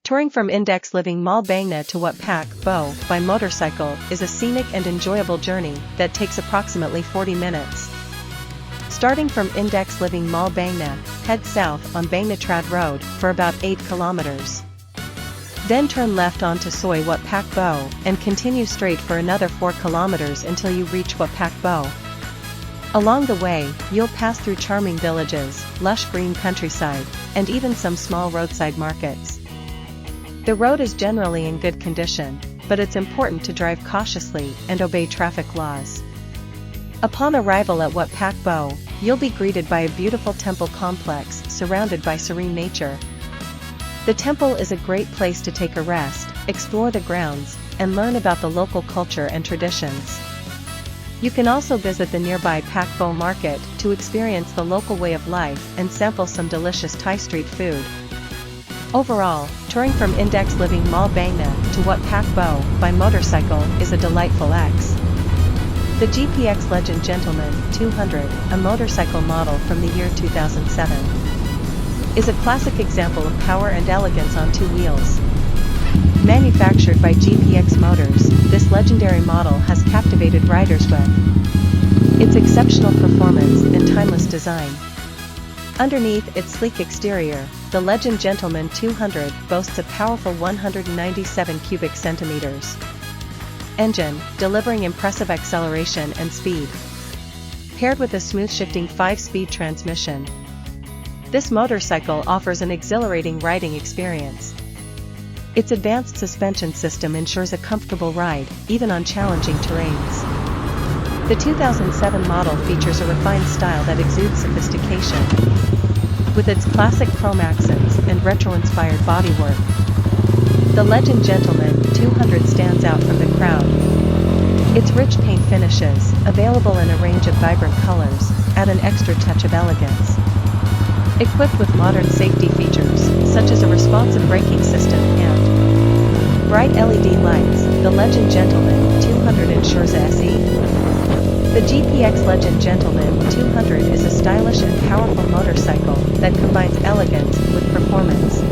Touring from Index Living Mall Bangna to Wat Pacbo by motorcycle is a scenic and enjoyable journey that takes approximately 40 minutes. Starting from Index Living Mall Bangna, head south on Bangna Trad Road for about 8 kilometers. Then turn left onto Soy Wat Pacbo and continue straight for another 4 kilometers until you reach Wat Pacbo. Along the way, you'll pass through charming villages, lush green countryside, and even some small roadside markets. The road is generally in good condition, but it's important to drive cautiously and obey traffic laws. Upon arrival at Wat Pacbo, you'll be greeted by a beautiful temple complex surrounded by serene nature. The temple is a great place to take a rest, explore the grounds, and learn about the local culture and traditions. You can also visit the nearby Pacbo market to experience the local way of life and sample some delicious Thai street food. Overall, touring from Index Living Mall Bangna to Wat Pacbo by motorcycle is a delightful X. The GPX Legend Gentleman 200, a motorcycle model from the year 2007, is a classic example of power and elegance on 2 wheels. Manufactured by GPX Motors, this legendary model has captivated riders with its exceptional performance and timeless design. Underneath its sleek exterior, the Legend Gentleman 200 boasts a powerful 197 cubic centimeters engine, delivering impressive acceleration and speed. Paired with a smooth-shifting 5-speed transmission, this motorcycle offers an exhilarating riding experience. Its advanced suspension system ensures a comfortable ride, even on challenging terrains. The 2007 model features a refined style that exudes sophistication. With its classic chrome accents and retro-inspired bodywork, the Legend Gentleman 200 stands out from the crowd. Its rich paint finishes, available in a range of vibrant colors, add an extra touch of elegance. Equipped with modern safety features, such as a responsive braking system and bright LED lights, the Legend Gentleman 200 ensures a SE. The GPX Legend Gentleman 200 is a stylish and powerful motorcycle that combines elegance with performance.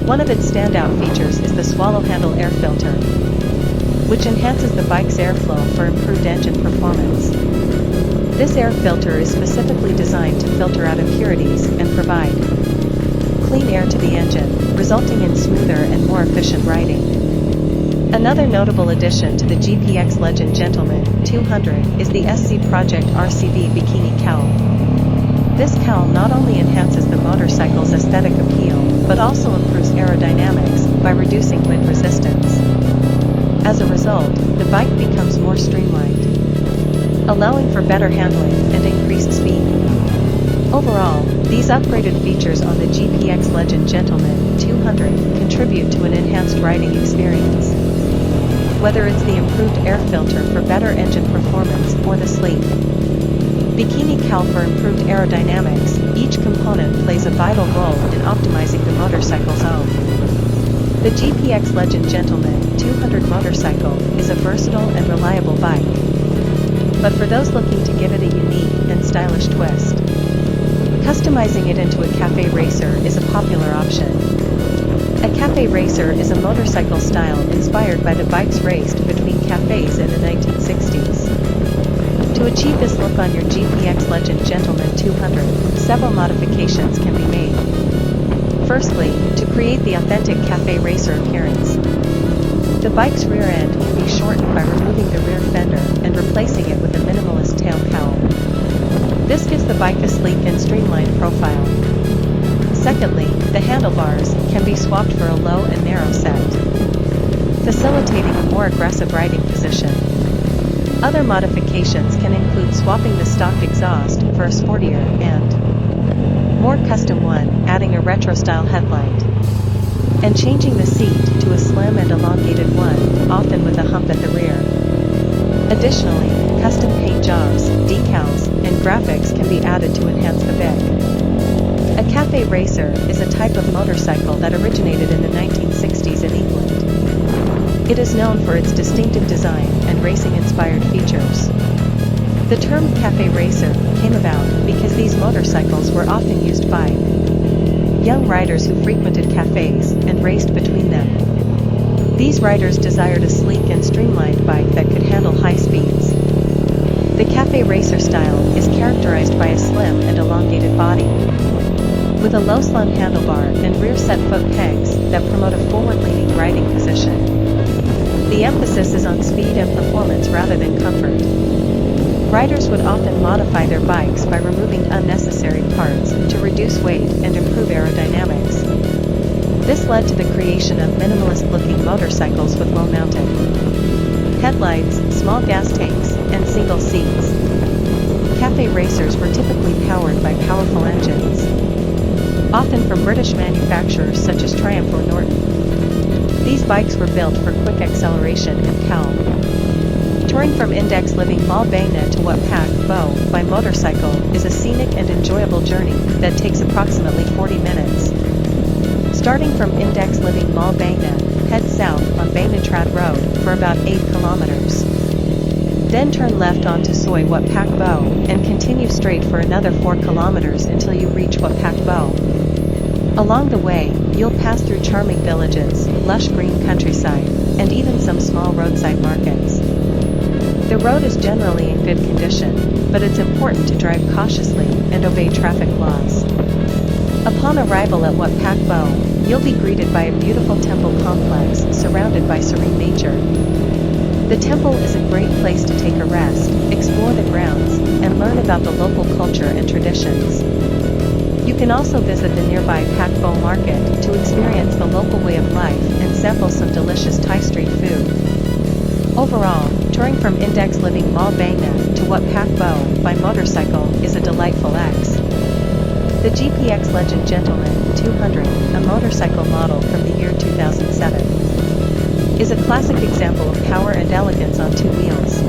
One of its standout features is the swallow handle air filter, which enhances the bike's airflow for improved engine performance. This air filter is specifically designed to filter out impurities and provide clean air to the engine, resulting in smoother and more efficient riding. Another notable addition to the GPX Legend Gentleman 200 is the SC Project RCB Bikini Cowl. This cowl not only enhances the motorcycle's aesthetic appeal, but also improves aerodynamics by reducing wind resistance. As a result, the bike becomes more streamlined, allowing for better handling and increased speed. Overall, these upgraded features on the GPX Legend Gentleman 200 contribute to an enhanced riding experience. Whether it's the improved air filter for better engine performance or the sleek bikini cowl for improved aerodynamics, each component plays a vital role in optimizing the motorcycle's own. The GPX Legend Gentleman 200 motorcycle is a versatile and reliable bike, but for those looking to give it a unique and stylish twist, customizing it into a cafe racer is a popular option. A cafe racer is a motorcycle style inspired by the bikes raced between cafes in the 1960s. To achieve this look on your GPX Legend Gentleman 200, several modifications can be made. Firstly, to create the authentic cafe racer appearance, the bike's rear end can be shortened by removing the rear fender and replacing it with a minimalist tail cowl. This gives the bike a sleek and streamlined profile. Secondly, the handlebars can be swapped for a low and narrow set, facilitating a more aggressive riding position. Other modifications can include swapping the stock exhaust for a sportier and more custom one, adding a retro-style headlight, and changing the seat to a slim and elongated one, often with a hump at the rear. Additionally, custom paint jobs, decals, and graphics can be added to enhance the bike. A cafe racer is a type of motorcycle that originated in the 1960s in England. It is known for its distinctive design and racing-inspired features. The term cafe racer came about because these motorcycles were often used by young riders who frequented cafes and raced between them. These riders desired a sleek and streamlined bike that could handle high speeds. The cafe racer style is characterized by a slim and elongated body, with a low-slung handlebar and rear-set foot pegs that promote a forward-leaning riding position. The emphasis is on speed and performance rather than comfort. Riders would often modify their bikes by removing unnecessary parts to reduce weight and improve aerodynamics. This led to the creation of minimalist-looking motorcycles with low-mounted headlights, small gas tanks, and single seats. Cafe racers were typically powered by powerful engines, often from British manufacturers such as Triumph or Norton. These bikes were built for quick acceleration and cowl. Touring from index living Malbana to Wat Pacbo by motorcycle is a scenic and enjoyable journey that takes approximately 40 minutes. Starting from index living Malbana, head south on Bainatrad Road for about 8 kilometers. Then turn left onto Wat Pacbo and continue straight for another 4 kilometers until you reach Wat Pacbo. Along the way, you'll pass through charming villages, lush green countryside, and even some small roadside markets. The road is generally in good condition, but it's important to drive cautiously and obey traffic laws. Upon arrival at Wat Pacbo, you'll be greeted by a beautiful temple complex surrounded by serene nature. The temple is a great place to take a rest, explore the grounds, and learn about the local culture and traditions. You can also visit the nearby Pacbo market to experience the local way of life and sample some delicious Thai street food. Overall, touring from index living Malbana to Wat Pacbo by motorcycle is a delightful X. The GPX Legend Gentleman 200, a motorcycle model from the year 2007, is a classic example of power and elegance on two wheels.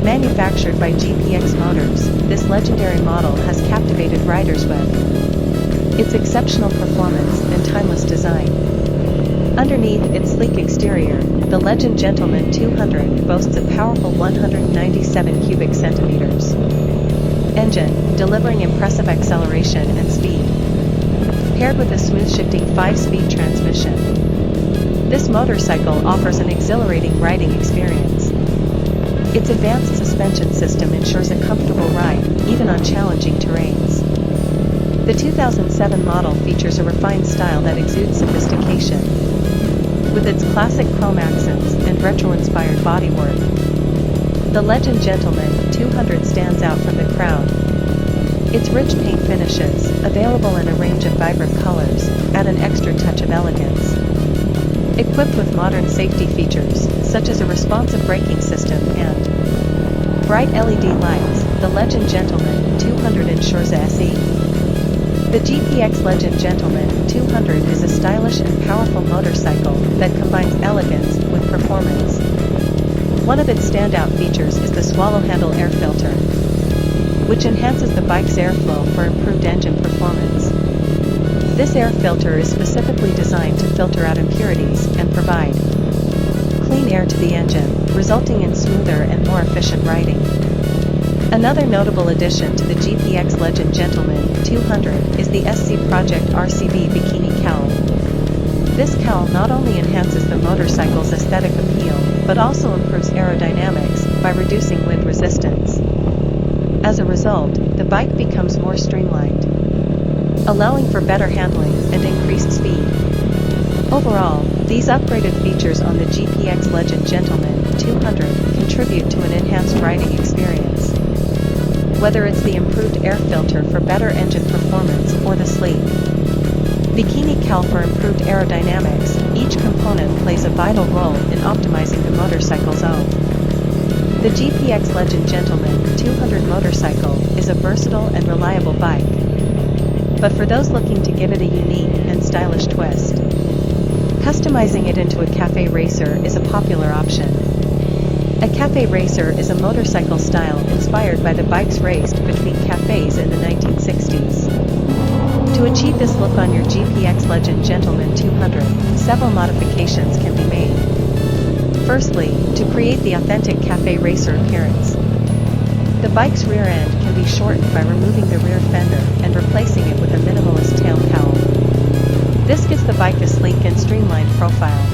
Manufactured by GPX Motors, this legendary model has captivated riders with its exceptional performance and timeless design. Underneath its sleek exterior, the Legend Gentleman 200 boasts a powerful 197 cubic centimeters engine, delivering impressive acceleration and speed. Paired with a smooth shifting 5-speed transmission, this motorcycle offers an exhilarating riding experience. Its advanced suspension system ensures a comfortable ride, even on challenging terrains. The 2007 model features a refined style that exudes sophistication, with its classic chrome accents and retro-inspired bodywork. The Legend Gentleman 200 stands out from the crowd. Its rich paint finishes, available in a range of vibrant colors, add an extra touch of elegance. Equipped with modern safety features, such as a responsive braking system and bright LED lights, the Legend Gentleman 200 ensures SE. The GPX Legend Gentleman 200 is a stylish and powerful motorcycle that combines elegance with performance. One of its standout features is the swallow handle air filter, which enhances the bike's airflow for improved engine performance. This air filter is specifically designed to filter out impurities and provide clean air to the engine, resulting in smoother and more efficient riding. Another notable addition to the GPX Legend Gentleman 200 is the SC Project RCB Bikini Cowl. This cowl not only enhances the motorcycle's aesthetic appeal, but also improves aerodynamics by reducing wind resistance. As a result, the bike becomes more streamlined, allowing for better handling and increased speed. Overall, these upgraded features on the GPX Legend Gentleman 200 contribute to an enhanced riding experience. Whether it's the improved air filter for better engine performance or the sleek Bikini Cowl for improved aerodynamics, each component plays a vital role in optimizing the motorcycle's own. The GPX Legend Gentleman 200 motorcycle is a versatile and reliable bike, but for those looking to give it a unique and stylish twist, customizing it into a cafe racer is a popular option. A cafe racer is a motorcycle style inspired by the bikes raced between cafes in the 1960s. To achieve this look on your GPX Legend Gentleman 200, several modifications can be made. Firstly, to create the authentic cafe racer appearance, the bike's rear end can be shortened by removing the rear fender and replacing it with a minimalist tail cowl. This gives the bike a sleek and streamlined profile.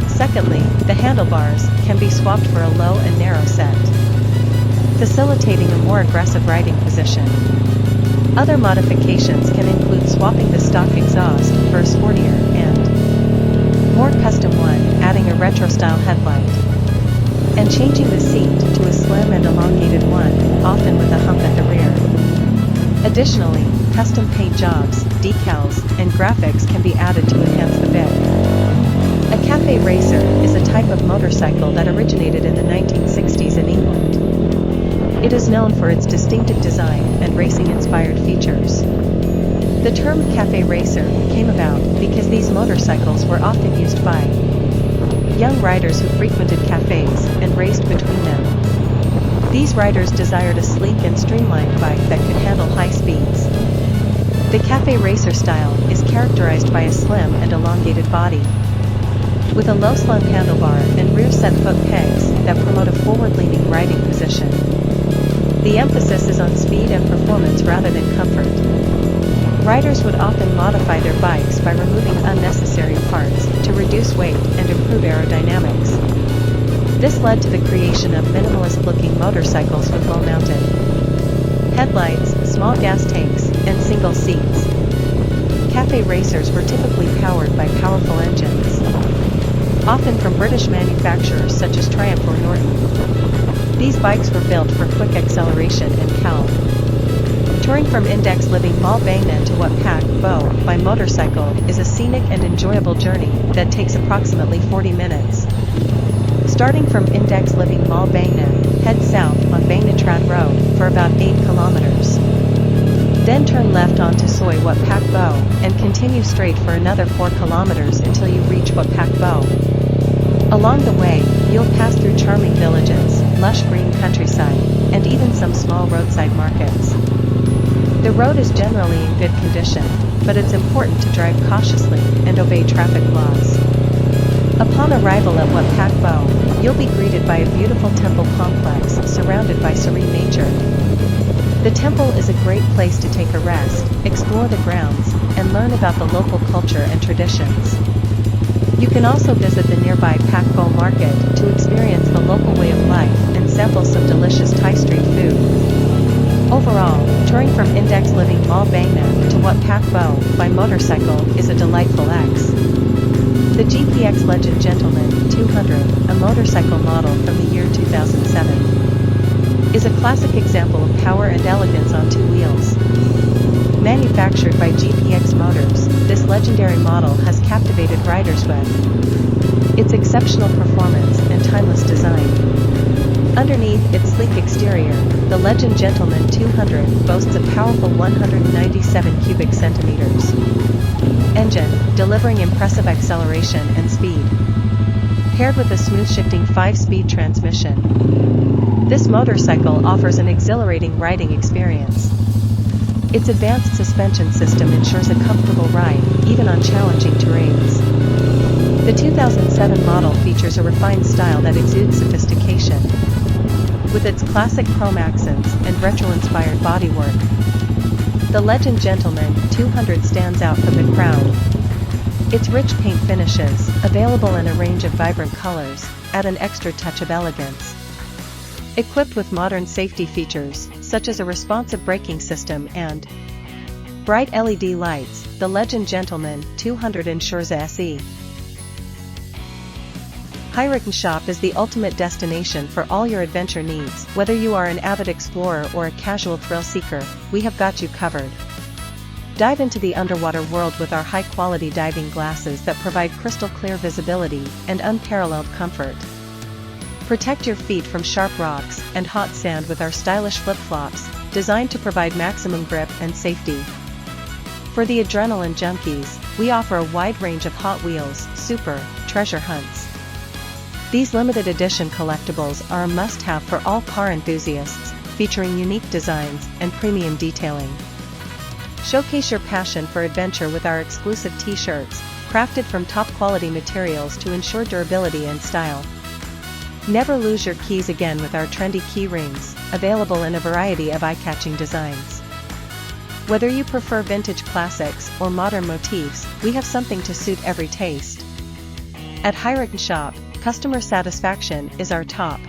Secondly, the handlebars can be swapped for a low and narrow set, facilitating a more aggressive riding position. Other modifications can include swapping the stock exhaust for a sportier and more custom one, adding a retro-style headlight, and changing the seat to a slim and elongated one, often with a hump at the rear. Additionally, custom paint jobs, decals, and graphics can be added to enhance the bit. A cafe racer is a type of motorcycle that originated in the 1960s in England. It is known for its distinctive design and racing-inspired features. The term cafe racer came about because these motorcycles were often used by young riders who frequented cafes and raced between them. These riders desired a sleek and streamlined bike that could handle high speeds. The cafe racer style is characterized by a slim and elongated body, with a low slung handlebar and rear set foot pegs that promote a forward-leaning riding position. The emphasis is on speed and performance rather than comfort. Riders would often modify their bikes by removing unnecessary parts to reduce weight and improve aerodynamics. This led to the creation of minimalist-looking motorcycles with low-mounted headlights, small gas tanks, and single seats. Cafe racers were typically powered by powerful engines, often from British manufacturers such as Triumph or Norton. These bikes were built for quick acceleration and Cowl. Touring from Index Living Mall Bangna to Wat Pacbo by motorcycle is a scenic and enjoyable journey that takes approximately 40 minutes. Starting from Index Living Mall Bangna, head south on Bangna Trad Road for about 8 kilometers. Then turn left onto Soy Wat Pacbo and continue straight for another 4 kilometers until you reach Wat Pacbo. Along the way, you'll pass through charming villages, lush green countryside, and even some small roadside markets. The road is generally in good condition, but it's important to drive cautiously and obey traffic laws. Upon arrival at Wat Pacbo, you'll be greeted by a beautiful temple complex surrounded by serene nature. The temple is a great place to take a rest, explore the grounds, and learn about the local culture and traditions. You can also visit the nearby Pacbo market to experience the local way of life and sample some delicious Thai street food. Overall, touring from Index Living Mall Bangna to Wat Pacbo by motorcycle is a delightful X. The GPX Legend Gentleman 200, a motorcycle model from the year 2007, is a classic example of power and elegance on 2 wheels. Manufactured by GPX Motors, this legendary model has captivated riders with its exceptional performance and timeless design. Underneath its sleek exterior, the Legend Gentleman 200 boasts a powerful 197 cubic centimeters engine, delivering impressive acceleration and speed. Paired with a smooth shifting 5-speed transmission, this motorcycle offers an exhilarating riding experience. Its advanced suspension system ensures a comfortable ride, even on challenging terrains. The 2007 model features a refined style that exudes sophistication, with its classic chrome accents and retro-inspired bodywork. The Legend Gentleman 200 stands out from the crowd. Its rich paint finishes, available in a range of vibrant colors, add an extra touch of elegance. Equipped with modern safety features, such as a responsive braking system and bright LED lights, the Legend Gentleman 200 ensures a SE. Hirockn shop is the ultimate destination for all your adventure needs. Whether you are an avid explorer or a casual thrill seeker, we have got you covered. Dive into the underwater world with our high-quality diving glasses that provide crystal-clear visibility and unparalleled comfort. Protect your feet from sharp rocks and hot sand with our stylish flip-flops, designed to provide maximum grip and safety. For the adrenaline junkies, we offer a wide range of Hot Wheels, Super, treasure hunts. These limited edition collectibles are a must-have for all car enthusiasts, featuring unique designs and premium detailing. Showcase your passion for adventure with our exclusive t-shirts, crafted from top-quality materials to ensure durability and style. Never lose your keys again with our trendy key rings, available in a variety of eye-catching designs. Whether you prefer vintage classics or modern motifs, we have something to suit every taste. At Hirockn Shop, customer satisfaction is our top